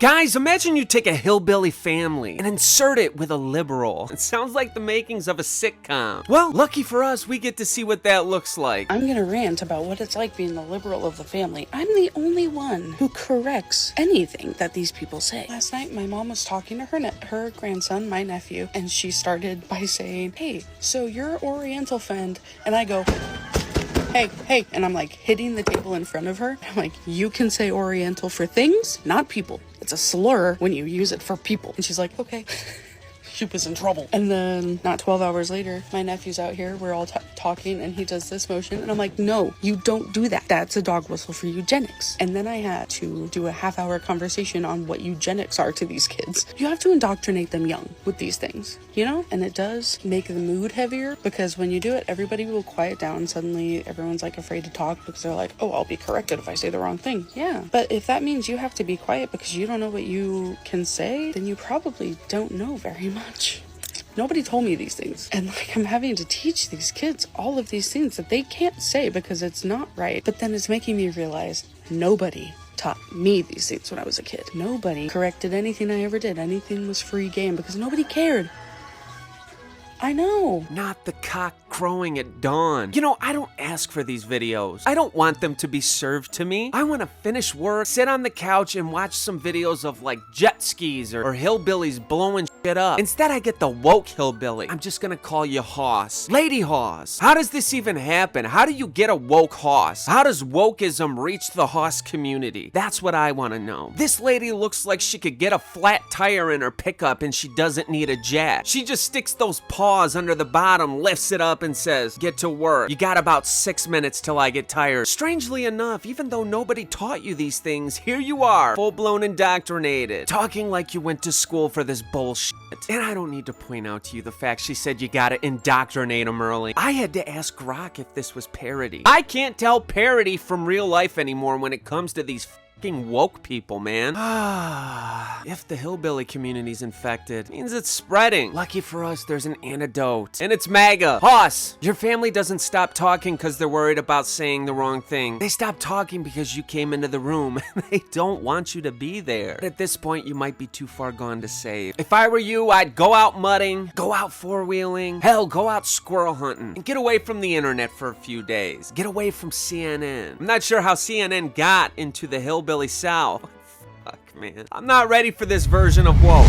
Guys, imagine you take a hillbilly family and insert it with a liberal. It sounds like the makings of a sitcom. Well, lucky for us, we get to see what that looks like. I'm gonna rant about what it's like being the liberal of the family. I'm the only one who corrects anything that these people say. Last night, my mom was talking to her grandson, my nephew, and she started by saying, "Hey, so you're Oriental friend," and I go, hey, and I'm like hitting the table in front of her. I'm like, you can say Oriental for things, not people. It's a slur when you use it for people. And she's like, okay. She was in trouble. And then not 12 hours later, my nephew's out here. We're all talking and he does this motion. And I'm like, no, you don't do that. That's a dog whistle for eugenics. And then I had to do a half-hour conversation on what eugenics are to these kids. You have to indoctrinate them young with these things, you know? And it does make the mood heavier because when you do it, everybody will quiet down. Suddenly everyone's like afraid to talk because they're like, oh, I'll be corrected if I say the wrong thing. Yeah. But if that means you have to be quiet because you don't know what you can say, then you probably don't know very much. Nobody told me these things. And like I'm having to teach these kids all of these things that they can't say because it's not right. But then it's making me realize nobody taught me these things when I was a kid. Nobody corrected anything I ever did. Anything was free game because nobody cared. I know. Not the cock crowing at dawn. You know, I don't ask for these videos. I don't want them to be served to me. I want to finish work, sit on the couch, and watch some videos of like jet skis or hillbillies blowing shit up. Instead, I get the woke hillbilly. I'm just gonna call you hoss. Lady hoss. How does this even happen? How do you get a woke hoss? How does wokeism reach the hoss community? That's what I want to know. This lady looks like she could get a flat tire in her pickup and she doesn't need a jack. She just sticks those paws under the bottom, lifts it up and says, get to work. You got about 6 minutes till I get tired. Strangely enough, even though nobody taught you these things, here you are, full-blown indoctrinated, talking like you went to school for this bullshit. And I don't need to point out to you the fact she said you gotta indoctrinate them early. I had to ask Grok if this was parody. I can't tell parody from real life anymore when it comes to these woke people, man. If the hillbilly community's infected, means it's spreading. Lucky for us, there's an antidote. And it's MAGA. Hoss, your family doesn't stop talking because they're worried about saying the wrong thing. They stop talking because you came into the room and they don't want you to be there. But at this point, you might be too far gone to save. If I were you, I'd go out mudding, go out four-wheeling, hell, go out squirrel hunting, and get away from the internet for a few days. Get away from CNN. I'm not sure how CNN got into the hillbilly South. Fuck, man. I'm not ready for this version of woke.